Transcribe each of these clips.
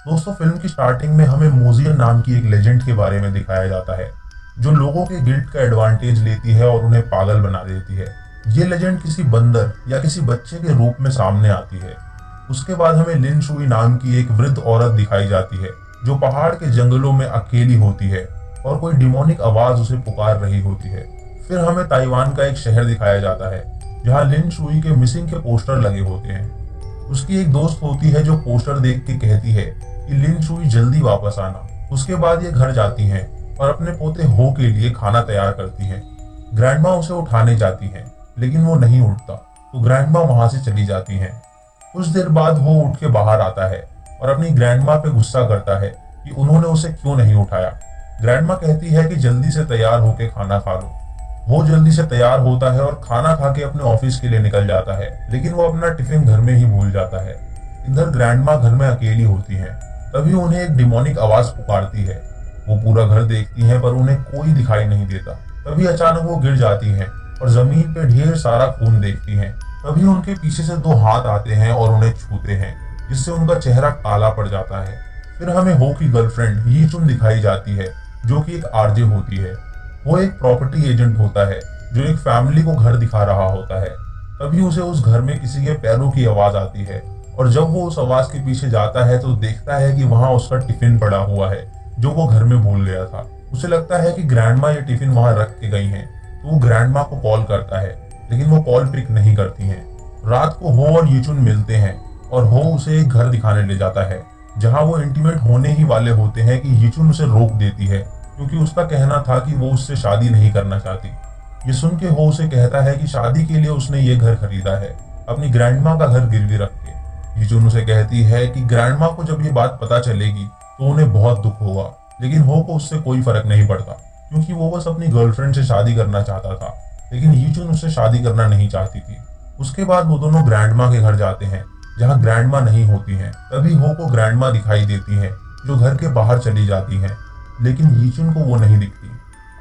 दोस्तों, फिल्म की स्टार्टिंग में हमें मोजियन नाम की एक लेजेंड के बारे में दिखाया जाता है जो लोगों के गिल्ट का एडवांटेज लेती है और उन्हें पागल बना देती है। ये लेजेंड किसी बंदर या किसी बच्चे के रूप में सामने आती है। उसके बाद हमें लिन शुई नाम की एक वृद्ध औरत दिखाई जाती है जो पहाड़ के जंगलों में अकेली होती है और कोई डिमोनिक आवाज उसे पुकार रही होती है। फिर हमें ताइवान का एक शहर दिखाया जाता है जहाँ लिन शुई के मिसिंग के पोस्टर लगे होते हैं। उसकी एक दोस्त होती है जो पोस्टर देख के कहती है कि लिन शुई जल्दी वापस आना। उसके बाद ये घर जाती हैं और अपने पोते हो के लिए खाना तैयार करती हैं। ग्रैंडमा उसे उठाने जाती हैं लेकिन वो नहीं उठता, तो ग्रैंडमा वहां से चली जाती हैं। कुछ देर बाद वो उठ के बाहर आता है और अपनी ग्रैंडमा पे गुस्सा करता है कि उन्होंने उसे क्यों नहीं उठाया। ग्रैंडमा कहती है कि जल्दी से तैयार होके खाना खा लो। वो जल्दी से तैयार होता है और खाना खा के अपने ऑफिस के लिए निकल जाता है, लेकिन वो अपना टिफिन घर में ही भूल जाता है। इधर ग्रैंडमा घर में अकेली होती हैं। तभी उन्हें एक डिमोनिक आवाज पुकारती है। वो पूरा घर देखती हैं पर उन्हें कोई दिखाई नहीं देता। तभी अचानक वो गिर जाती हैं और जमीन पे ढेर सारा खून देखती हैं। तभी उनके पीछे से दो हाथ आते हैं और उन्हें छूते हैं, जिससे उनका चेहरा काला पड़ जाता है। फिर हमें हो की गर्लफ्रेंड यी चुन दिखाई जाती है जो कि एक आरजे होती है। वो एक प्रॉपर्टी एजेंट होता है जो एक फैमिली को घर दिखा रहा होता है। तभी उसे उस घर में किसी के पैरों की आवाज आती है और जब वो उस आवाज के पीछे जाता है तो देखता है कि वहां उसका टिफिन पड़ा हुआ है जो वो घर में भूल गया था। उसे लगता है कि ग्रैंडमा ये टिफिन वहां रख के गई हैं, तो वो ग्रैंडमा को कॉल करता है, लेकिन वो कॉल पिक नहीं करती हैं। रात को हो और यीचुन मिलते हैं और हो उसे एक घर दिखाने ले जाता है जहां वो इंटीमेट होने ही वाले होते हैं कि यीचुन उसे रोक देती है क्योंकि उसका कहना था कि वो उससे शादी नहीं करना चाहती। ये सुन के हो उसे कहता है कि शादी के लिए उसने ये घर खरीदा है, अपनी ग्रैंडमा का घर गिरवी रख के। यीचुन उसे कहती है कि ग्रैंडमा को जब ये बात पता चलेगी तो उन्हें बहुत दुख होगा, लेकिन हो को उससे कोई फर्क नहीं पड़ता क्योंकि वो बस अपनी गर्लफ्रेंड से शादी करना चाहता था, लेकिन यीचुन उससे शादी करना नहीं चाहती थी। उसके बाद वो दोनों ग्रैंडमा के घर जाते हैं जहाँ ग्रैंडमा नहीं होती हैं। तभी हो को ग्रैंडमा दिखाई देती हैं जो घर के बाहर चली जाती हैं, लेकिन यीचुन को वो नहीं दिखती।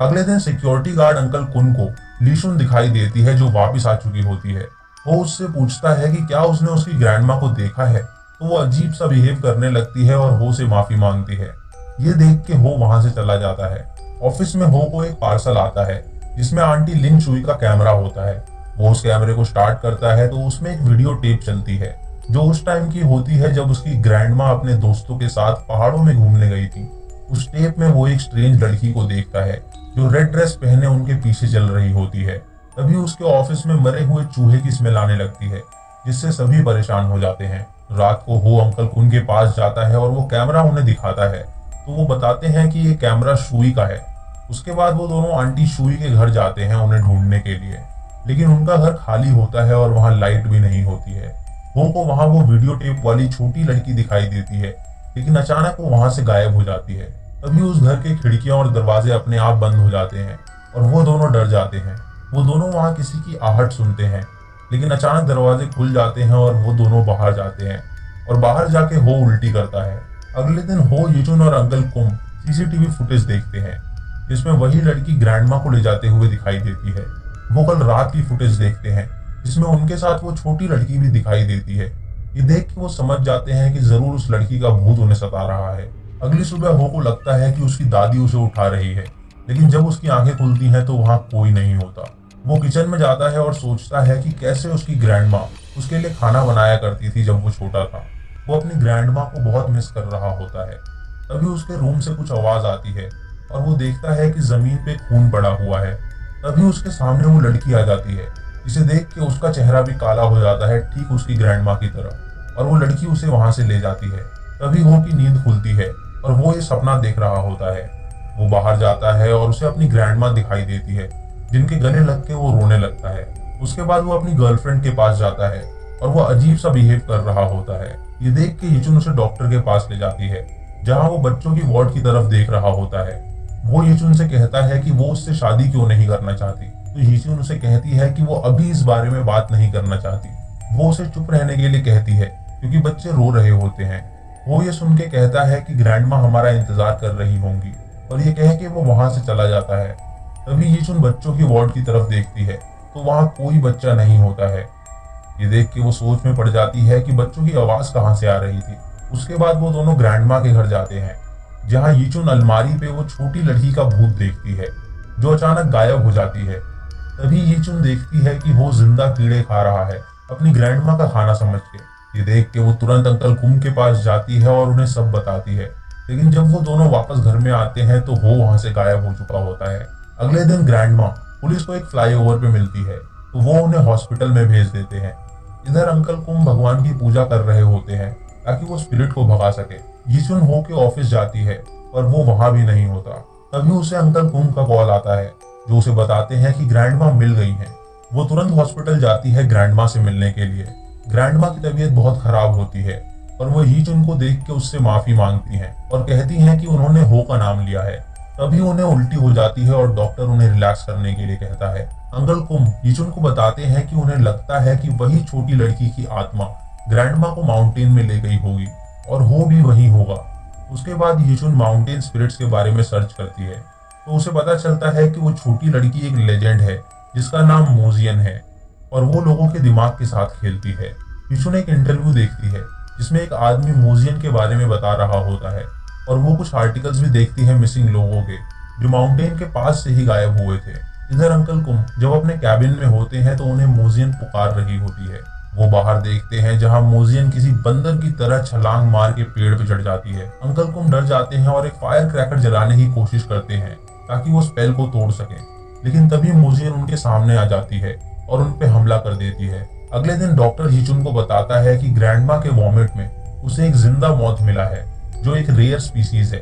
अगले दिन सिक्योरिटी गार्ड अंकल कुन को लीशुन दिखाई देती है जो वापस आ चुकी होती है। वो उससे पूछता है कि क्या उसने उसकी ग्रैंडमा को देखा है, तो वो अजीब सा बिहेव करने लगती है और हो से माफी मांगती है। ये देख के हो वहां से चला जाता है। ऑफिस में हो को एक पार्सल आता है जिसमें आंटी लिन शुई का कैमरा होता है। वो उस कैमरे को स्टार्ट करता है तो उसमें एक वीडियो टेप चलती है जो उस टाइम की होती है जब उसकी ग्रैंडमा अपने दोस्तों के साथ पहाड़ों में घूमने गई थी। उस टेप में वो एक स्ट्रेंज लड़की को देखता है जो रेड ड्रेस पहने उनके पीछे चल रही होती है। तभी उसके ऑफिस में मरे हुए चूहे की स्मेल आने लगती है जिससे सभी परेशान हो जाते हैं। रात को हो अंकल कुन के पास जाता है और वो कैमरा उन्हें दिखाता है, तो वो बताते हैं कि ये कैमरा शुई का है। उसके बाद वो दोनों आंटी शुई के घर जाते हैं उन्हें ढूंढने के लिए, लेकिन उनका घर खाली होता है और वहाँ लाइट भी नहीं होती है। हो को वहाँ वो वीडियो टेप वाली छोटी लड़की दिखाई देती है, लेकिन अचानक वो वहाँ से गायब हो जाती है। तभी उस घर के खिड़कियां और दरवाजे अपने आप बंद हो जाते हैं और वो दोनों डर जाते हैं। वो दोनों वहाँ किसी की आहट सुनते हैं, लेकिन अचानक दरवाजे खुल जाते हैं और वो दोनों बाहर जाते हैं और बाहर जाके हो उल्टी करता है। अगले दिन हो यीचुन और अंकल कुम सीसीटीवी फुटेज देखते हैं जिसमें वही लड़की ग्रैंडमा को ले जाते हुए दिखाई देती है। वो कल रात की फुटेज देखते हैं जिसमें उनके साथ वो छोटी लड़की भी दिखाई देती है। ये देख के वो समझ जाते हैं कि जरूर उस लड़की का भूत उन्हें सता रहा है। अगली सुबह हो को लगता है कि उसकी दादी उसे उठा रही है, लेकिन जब उसकी आंखें खुलती हैं तो वहाँ कोई नहीं होता। वो किचन में जाता है और सोचता है कि कैसे उसकी ग्रैंडमा उसके लिए खाना बनाया करती थी जब वो छोटा था। वो अपनी ग्रैंडमा को बहुत मिस कर रहा होता है। तभी उसके रूम से कुछ आवाज आती है और वो देखता है कि जमीन पे खून पड़ा हुआ है। तभी उसके सामने वो लड़की आ जाती है, जिसे देख के उसका चेहरा भी काला हो जाता है ठीक उसकी ग्रैंडमा की तरह, और वो लड़की उसे वहां से ले जाती है। तभी हो की नींद खुलती है और वो ये सपना देख रहा होता है। वो बाहर जाता है और उसे अपनी ग्रैंडमा दिखाई देती है जिनके गले लग के वो रोने लगता है। उसके बाद वो अपनी गर्लफ्रेंड के पास जाता है और वो अजीब सा बिहेव कर रहा होता है। ये देख के यीचुन उसे डॉक्टर के पास ले जाती है जहाँ वो बच्चों की वार्ड की तरफ देख रहा होता है। वो यीचुन से कहता है कि वो उससे शादी क्यों नहीं करना चाहती, तो यीचुन उसे कहती है कि वो अभी इस बारे में बात नहीं करना चाहती। वो उसे चुप रहने के लिए कहती है क्योंकि बच्चे रो रहे होते हैं। वो ये सुन के कहता है कि ग्रैंडमा हमारा इंतजार कर रही होंगी, और ये कह के वो वहां से चला जाता है। तभी यीचुन बच्चों की वार्ड की तरफ देखती है तो वहां कोई बच्चा नहीं होता है। ये देख के वो सोच में पड़ जाती है कि बच्चों की आवाज कहाँ से आ रही थी। उसके बाद वो दोनों ग्रैंडमा के घर जाते हैं, जहाँ यीचुन अलमारी पे वो छोटी लड़की का भूत देखती है जो अचानक गायब हो जाती है। तभी यीचुन देखती है कि वो जिंदा कीड़े खा रहा है, अपनी ग्रैंडमा का खाना समझ के। ये देख के वो तुरंत अंकल कुम के पास जाती है और उन्हें सब बताती है। लेकिन जब वो दोनों वापस घर में आते हैं तो वो वहां से गायब हो चुका होता है। अगले दिन ग्रैंडमा पुलिस को एक फ्लाईओवर पे मिलती है, तो वो उन्हें हॉस्पिटल में भेज देते हैं। इधर अंकल कुम भगवान की पूजा कर रहे होते हैं ताकि वो स्पिरिट को भगा सके। यीचुन हो के ऑफिस जाती है पर वो वहां भी नहीं होता। तभी उसे अंकल कुम का कॉल आता है, जो उसे बताते हैं कि ग्रैंडमा मिल गई हैं। वो तुरंत हॉस्पिटल जाती है ग्रैंडमा से मिलने के लिए। ग्रैंडमा की तबीयत बहुत खराब होती है और वो यीचुन को देख के उससे माफी मांगती हैं और कहती हैं कि उन्होंने हो का नाम लिया है। तभी उन्हें उल्टी हो जाती है और डॉक्टर उन्हें रिलैक्स करने के लिए कहता है। अंकल कुम यीचुन को बताते हैं कि उन्हें लगता है कि वही छोटी लड़की की आत्मा ग्रैंडमा को माउंटेन में ले गई होगी और हो भी वही होगा। उसके बाद यीचुन माउंटेन स्पिरिट्स के बारे में सर्च करती है, तो उसे पता चलता है कि वो छोटी लड़की एक लेजेंड है जिसका नाम मोजियन है और वो लोगों के दिमाग के साथ खेलती है। यीचुन एक इंटरव्यू देखती है जिसमें एक आदमी मोजियन के बारे में बता रहा होता है और वो कुछ आर्टिकल्स भी देखती है मिसिंग लोगों के, जो माउंटेन के पास से ही गायब हुए थे। इधर अंकल कुम जब अपने कैबिन में होते हैं तो उन्हें मोजियन पुकार रही होती है। वो बाहर देखते हैं जहां मोजियन किसी बंदर की तरह छलांग मार के पेड़ पे चढ़ जाती है। अंकल कुम डर जाते हैं और एक फायर क्रैकर जलाने की कोशिश करते हैं ताकि वो स्पेल को तोड़ सके, लेकिन तभी मोजियन उनके सामने आ जाती है और उन पे हमला कर देती है। अगले दिन डॉक्टर यीचुन को बताता है कि ग्रैंडमा के वॉमिट में उसे एक जिंदा मौत मिला है जो एक रेयर स्पीसीज है।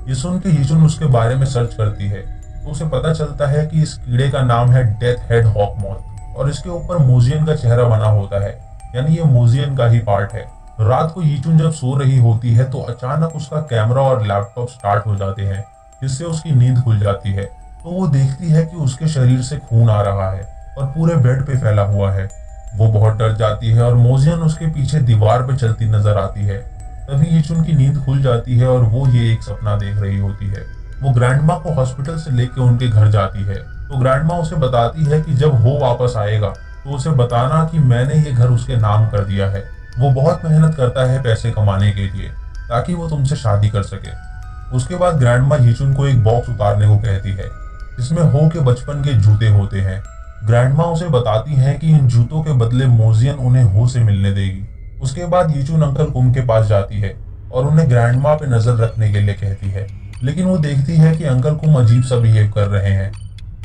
ये सुन के यीचुन उसके बारे में सर्च करती है तो उसे पता चलता है कि इस कीड़े का नाम है डेथ हेड हॉक मॉथ और इसके ऊपर मोजियन का चेहरा बना होता है, यानी ये मोजियन का ही पार्ट है। रात को यीचुन जब सो रही होती है तो अचानक उसका कैमरा और लैपटॉप स्टार्ट हो जाते हैं, जिससे उसकी नींद खुल जाती है। तो वो देखती है कि उसके शरीर से खून आ रहा है और पूरे बेड पे फैला हुआ है। वो बहुत डर जाती है और मोजियन उसके पीछे दीवार पे चलती नजर आती है। तभी यीचुन की नींद खुल जाती है और वो ये एक सपना देख रही होती है। वो ग्रैंडमा को हॉस्पिटल से लेके उनके घर जाती है, तो ग्रैंडमा उसे बताती है कि जब हो वापस आएगा तो उसे बताना कि मैंने ये घर उसके नाम कर दिया है। वो बहुत मेहनत करता है पैसे कमाने के लिए ताकि वो तुमसे शादी कर सके। उसके बाद ग्रैंडमा यीचुन को एक बॉक्स उतारने को कहती है जिसमें हो के बचपन के जूते होते हैं। ग्रैंडमा उसे बताती हैं कि इन जूतों के बदले मोजियन उन्हें हो से मिलने देगी। उसके बाद यीचुन अंकल कुम के पास जाती है और उन्हें ग्रैंडमा पे नजर रखने के लिए कहती है, लेकिन वो देखती है कि अंकल कुम अजीब सा बिहेव कर रहे हैं।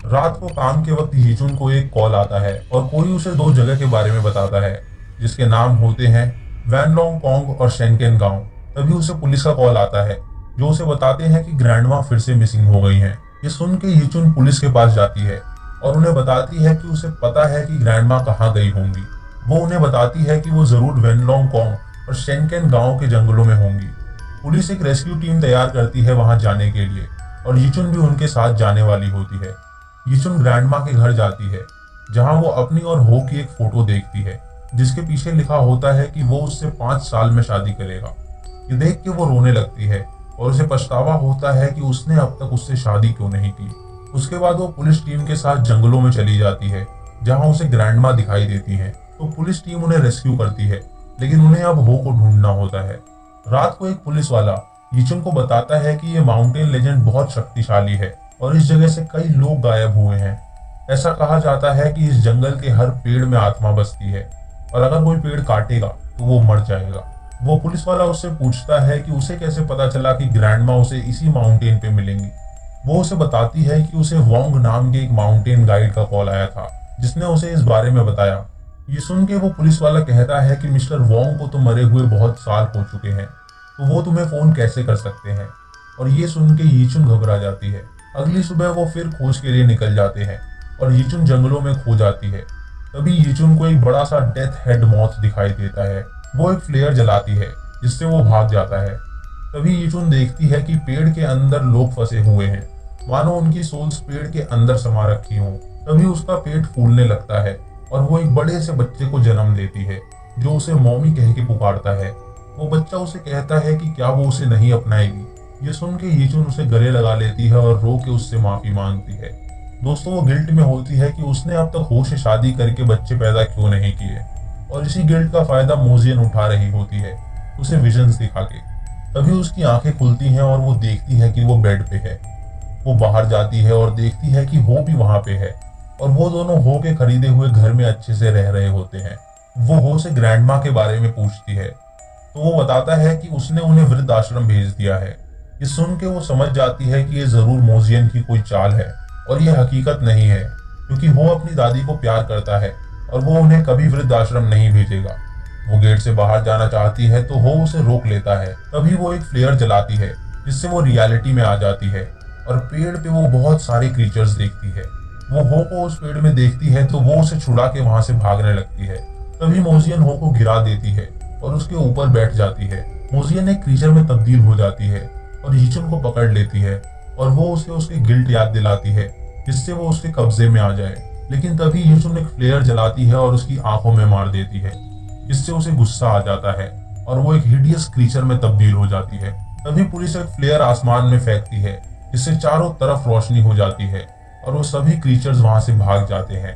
रात को काम के वक्त यीचुन को एक कॉल आता है और कोई उसे दो जगह के बारे में बताता है जिसके नाम होते हैं वैनलोंग कोंग और शेंकेन गांव। तभी उसे पुलिस का कॉल आता है जो उसे बताते हैं कि ग्रैंडमा फिर से मिसिंग हो गई हैं। ये सुन के यीचुन पुलिस के पास जाती है और उन्हें बताती है कि उसे पता है कि ग्रैंडमा कहाँ गई होंगी। वो उन्हें बताती है कि वो जरूर वैनलोंग कोंग और शेंकेन गांव के जंगलों में होंगी। पुलिस एक रेस्क्यू टीम तैयार करती है वहां जाने के लिए और यीचुन भी उनके साथ जाने वाली होती है। यीचुन ग्रैंडमा के घर जाती है जहां वो अपनी और हो की एक फोटो देखती है जिसके पीछे लिखा होता है कि वो उससे 5 साल में शादी करेगा। ये देख के वो रोने लगती है और उसे पछतावा होता है कि उसने अब तक उससे शादी क्यों नहीं की। उसके बाद वो पुलिस टीम के साथ जंगलों में चली जाती है जहां उसे ग्रैंडमा दिखाई देती है। तो पुलिस टीम उन्हें रेस्क्यू करती है, लेकिन उन्हें अब हो को ढूंढना होता है। रात को एक पुलिस वाला यीचुन को बताता है कि ये माउंटेन लेजेंड बहुत शक्तिशाली है और इस जगह से कई लोग गायब हुए हैं। ऐसा कहा जाता है कि इस जंगल के हर पेड़ में आत्मा बसती है और अगर कोई पेड़ काटेगा तो वो मर जाएगा। वो पुलिस वाला उससे पूछता है कि उसे कैसे पता चला कि ग्रैंडमा उसे इसी माउंटेन पे मिलेंगी। वो उसे बताती है कि उसे वोंग नाम के एक माउंटेन गाइड का कॉल आया था जिसने उसे इस बारे में बताया। ये सुन के वो पुलिस वाला कहता है कि मिस्टर वोंग को तो मरे हुए बहुत साल हो चुके हैं, तो वो तुम्हें फोन कैसे कर सकते हैं। और ये सुन के यीचुन घबरा जाती है। अगली सुबह वो फिर खोज के लिए निकल जाते हैं और यीचुन जंगलों में खो जाती है। तभी यीचुन को एक बड़ा सा डेथ हेड मॉथ दिखाई देता है। वो एक फ्लेयर जलाती है जिससे वो भाग जाता है। तभी यीचुन देखती है कि पेड़ के अंदर लोग फंसे हुए हैं, मानो उनकी सोल्स पेड़ के अंदर समा रखी हों। तभी उसका पेट फूलने लगता है और वो एक बड़े से बच्चे को जन्म देती है जो उसे मॉमी कह के पुकारता है। वो बच्चा उसे कहता है कि क्या वो उसे नहीं अपनाएगी। ये सुन के यीचुन उसे गले लगा लेती है और रो के उससे माफी मांगती है। दोस्तों, वो गिल्ट में होती है कि उसने अब तक हो से शादी करके बच्चे पैदा क्यों नहीं किए और इसी गिल्ट का फायदा मोजियन उठा रही होती है। उसे विजन्स दिखा के। तभी उसकी आंखें खुलती हैं और वो देखती है कि वो बेड पे है। वो बाहर जाती है और देखती है कि हो भी वहां पे है और वो दोनों हो के खरीदे हुए घर में अच्छे से रह रहे होते हैं। वो हो से ग्रैंडमा के बारे में पूछती है तो वो बताता है कि उसने उन्हें वृद्ध आश्रम भेज दिया है। ये सुन के वो समझ जाती है कि ये जरूर मोजियन की कोई चाल है और ये हकीकत नहीं है, क्योंकि वो अपनी दादी को प्यार करता है और वो उन्हें कभी वृद्ध आश्रम नहीं भेजेगा। वो गेट से बाहर जाना चाहती है तो हो उसे रोक लेता है। तभी वो एक फ्लेयर जलाती है जिससे वो रियलिटी में आ जाती है और पेड़ पे वो बहुत सारे क्रीचर्स देखती है। वो हो को उस पेड़ में देखती है तो वो उसे छुड़ा के वहां से भागने लगती है। तभी मोजियन हो को गिरा देती है और उसके ऊपर बैठ जाती है। मोजियन एक क्रीचर में तब्दील हो जाती है और यीचुन को पकड़ लेती है और वो उसे उसकी गिल्ट याद दिलाती है जिससे वो उसके कब्जे में आ जाए। लेकिन तभी यीचुन एक फ्लेयर जलाती है और उसकी आंखों में मार देती है, जिससे उसे गुस्सा आ जाता है और वो एक हिडियस क्रीचर में तब्दील हो जाती है। तभी पुलिस एक फ्लेयर आसमान में फेंकती है जिससे चारों तरफ रोशनी हो जाती है और वो सभी क्रीचर्स वहां से भाग जाते हैं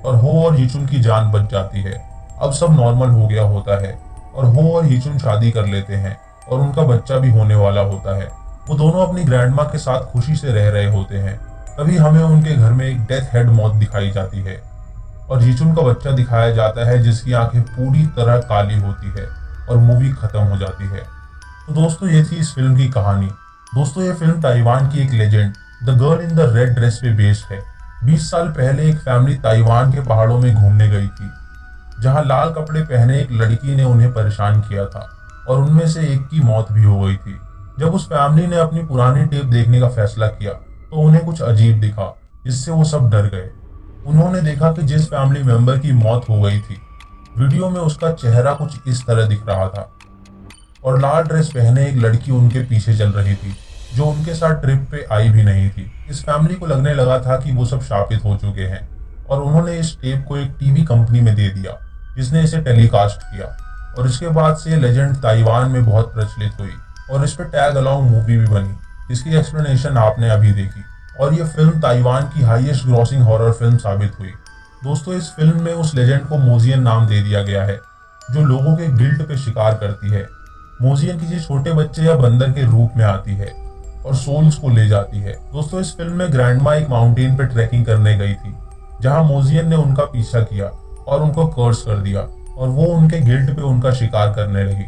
और हो और यीचुन की जान बच जाती है। अब सब नॉर्मल हो गया होता है और हो और यीचुन शादी कर लेते हैं और उनका बच्चा भी होने वाला होता है। वो दोनों अपनी ग्रैंडमा के साथ खुशी से रह रहे होते हैं। तभी हमें उनके घर में एक डेथ हेड मौत दिखाई जाती है और यीचुन का बच्चा दिखाया जाता है जिसकी आंखें पूरी तरह काली होती है और मूवी खत्म हो जाती है। तो दोस्तों ये थी इस फिल्म की कहानी। दोस्तों ये फिल्म ताइवान की एक legend the girl in the red dress पे बेस्ड है। 20 साल पहले एक फैमिली ताइवान के पहाड़ों में घूमने गई थी, जहां लाल कपड़े पहने एक लड़की ने उन्हें परेशान किया था और उनमें से एक की मौत भी हो गई थी। जब उस फैमिली ने अपनी पुरानी टेप देखने का फैसला किया तो उन्हें कुछ अजीब दिखा, जिससे वो सब डर गए। उन्होंने देखा कि जिस फैमिली मेंबर की मौत हो गई थी, वीडियो में उसका चेहरा कुछ इस तरह दिख रहा था और लाल ड्रेस पहने एक लड़की उनके पीछे चल रही थी जो उनके साथ ट्रिप पे आई भी नहीं थी। इस फैमिली को लगने लगा था कि वो सब शापित हो चुके हैं और उन्होंने इस टेप को एक टीवी कंपनी में दे दिया जिसने इसे टेलीकास्ट किया और इसके बाद से ये लेजेंड ताइवान में बहुत प्रचलित हुई और इस पर टैग अलोंग मूवी भी बनी, जिसकी एक्सप्लेनेशन आपने अभी देखी और ये फिल्म ताइवान की हाईएस्ट ग्रॉसिंग हॉरर फिल्म साबित हुई। दोस्तों इस फिल्म में उस लेजेंड को मोजियन नाम दे दिया गया है जो लोगों के गिल्ट पे शिकार करती है। मोजियन किसी छोटे बच्चे या बंदर के रूप में आती है और सोल्स को ले जाती है। दोस्तों इस फिल्म में ग्रैंडमा एक माउंटेन पे ट्रैकिंग करने गई थी जहां मोजियन ने उनका पीछा किया और उनको कर्स कर दिया और वो उनके गिल्ट पे उनका शिकार करने लगी।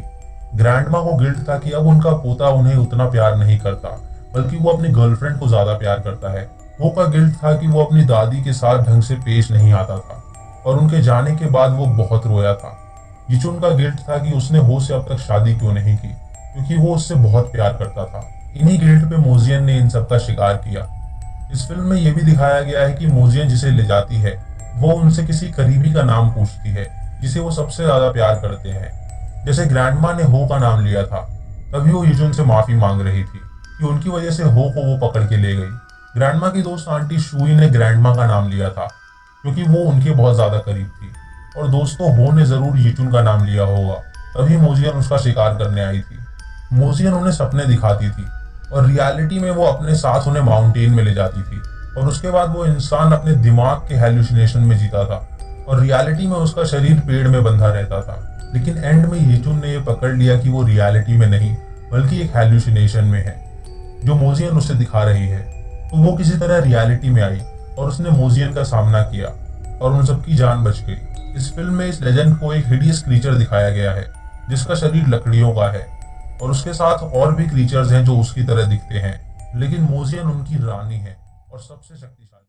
ग्रैंडमा को गिल्ट था कि अब उनका पोता उन्हें उतना प्यार नहीं करता, बल्कि वो अपनी गर्लफ्रेंड को ज्यादा प्यार करता है। वो का गिल्ट था कि वो अपनी दादी के साथ ढंग से पेश नहीं आता था और उनके जाने के बाद वो बहुत रोया था। यीचुन का गिल्ट था कि उसने हो से अब तक शादी क्यों नहीं की, क्योंकि वो उससे बहुत प्यार करता था। इन्हीं गिल्ट पे मोजियन ने इन सब का शिकार किया। इस फिल्म में यह भी दिखाया गया है कि मोजियन जिसे ले जाती है वो उनसे किसी करीबी का नाम पूछती है जिसे वो सबसे ज्यादा प्यार करते हैं। जैसे ग्रैंडमा ने हो का नाम लिया था, तभी वो यीचुन से माफी मांग रही थी कि उनकी वजह से हो को वो पकड़ के ले गई। ग्रैंडमा की दोस्त आंटी शुई ने ग्रैंडमा का नाम लिया था क्योंकि वो उनके बहुत ज्यादा करीब थी और दोस्तों हो ने जरूर यीचुन का नाम लिया होगा, तभी मोजियन उसका शिकार करने आई थी। मोजियन उन्हें सपने दिखाती थी और रियलिटी में वो अपने साथ उन्हें माउंटेन में ले जाती थी और उसके बाद वो इंसान अपने दिमाग के हैलुसिनेशन में जीता था और रियलिटी में उसका शरीर पेड़ में बंधा रहता था। लेकिन एंड में यीचुन ने ये पकड़ लिया कि वो रियलिटी में नहीं बल्कि एक हैलुसिनेशन में है जो मोजियन उसे दिखा रही है। तो वो किसी तरह रियलिटी में आई और उसने मोजियन का सामना किया और उन सबकी जान बच गई। इस फिल्म में इस लेजेंड को एक हिडियस क्रीचर दिखाया गया है जिसका शरीर लकड़ियों का है और उसके साथ और भी क्रीचर्स हैं जो उसकी तरह दिखते हैं, लेकिन मोजियन उनकी रानी है और सबसे शक्तिशाली।